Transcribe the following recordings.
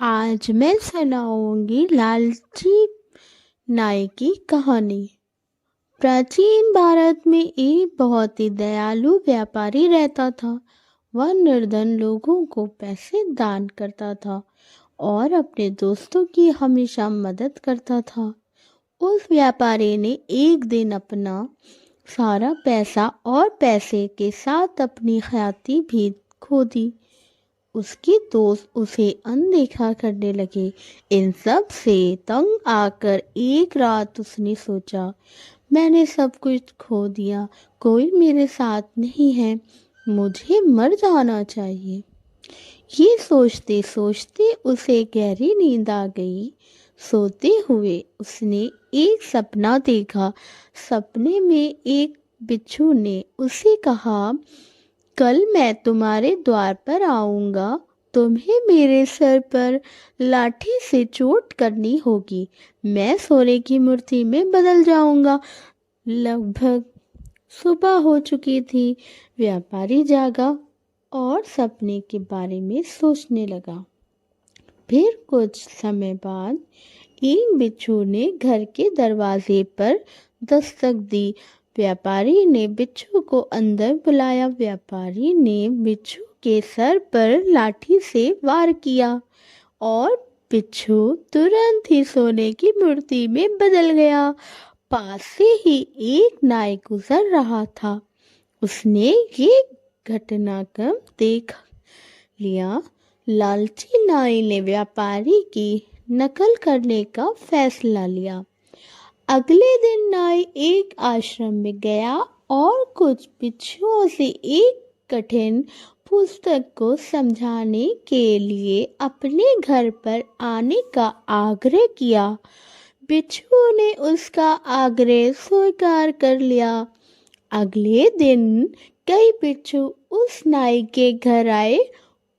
आज मैं सुनाऊंगी लालची नाई की कहानी। प्राचीन भारत में एक बहुत ही दयालु व्यापारी रहता था। वह निर्धन लोगों को पैसे दान करता था और अपने दोस्तों की हमेशा मदद करता था। उस व्यापारी ने एक दिन अपना सारा पैसा और पैसे के साथ अपनी हयाती भी खो दी। उसके दोस्त उसे अनदेखा करने लगे। इन सब से तंग आकर एक रात उसने सोचा, मैंने सब कुछ खो दिया, कोई मेरे साथ नहीं है, मुझे मर जाना चाहिए। ये सोचते सोचते उसे गहरी नींद आ गई। सोते हुए उसने एक सपना देखा। सपने में एक बिच्छू ने उसे कहा, कल मैं तुम्हारे द्वार पर आऊँगा, तुम्हें मेरे सर पर लाठी से चोट करनी होगी, मैं सोने की मूर्ति में बदल जाऊँगा। लगभग सुबह हो चुकी थी। व्यापारी जागा और सपने के बारे में सोचने लगा। फिर कुछ समय बाद एक बिच्छू ने घर के दरवाजे पर दस्तक दी। व्यापारी ने बिच्छू को अंदर बुलाया। व्यापारी ने बिच्छू के सर पर लाठी से वार किया और बिच्छू तुरंत ही सोने की मूर्ति में बदल गया। पास से ही एक नाई गुजर रहा था। उसने ये घटनाक्रम देख लिया। लालची नाई ने व्यापारी की नकल करने का फैसला लिया। अगले दिन नाई एक आश्रम में गया और कुछ बिच्छुओं से एक कठिन पुस्तक को समझाने के लिए अपने घर पर आने का आग्रह किया। बिच्छुओं ने उसका आग्रह स्वीकार कर लिया। अगले दिन कई बिच्छू उस नाई के घर आए।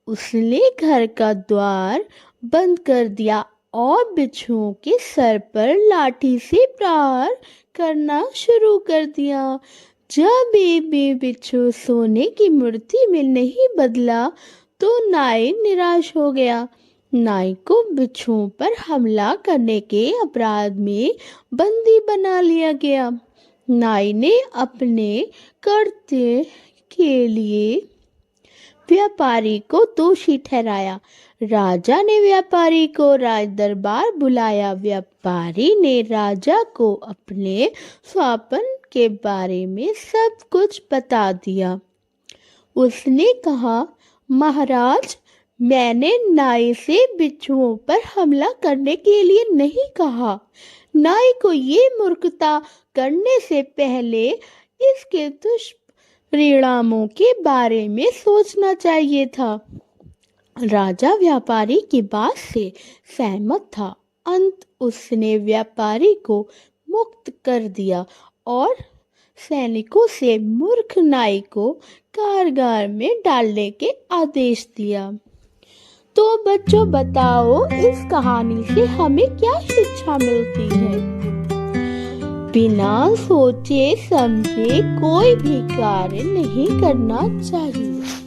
उसने घर का द्वार बंद कर दिया और बिच्छुओं के सर पर लाठी से प्रहार करना शुरू कर दिया। जब भी बिच्छू सोने की मूर्ति में नहीं बदला तो नाई निराश हो गया। नाई को बिच्छुओं पर हमला करने के अपराध में बंदी बना लिया गया। नाई ने अपने कर्तव्य के लिए व्यापारी को दोषी ठहराया। राजा ने व्यापारी को राज दरबार बुलाया। व्यापारी ने राजा को अपने स्वप्न के बारे में सब कुछ बता दिया। उसने कहा, महाराज, मैंने नाई से बिच्छुओं पर हमला करने के लिए नहीं कहा। नाई को ये मूर्खता करने से पहले इसके दुष्परिणामों के बारे में सोचना चाहिए था। राजा व्यापारी की बात से सहमत था। अंत उसने व्यापारी को मुक्त कर दिया और सैनिकों से मूर्ख नाई को कारागार में डालने के आदेश दिया। तो बच्चों, बताओ इस कहानी से हमें क्या शिक्षा मिलती है? बिना सोचे समझे कोई भी कार्य नहीं करना चाहिए।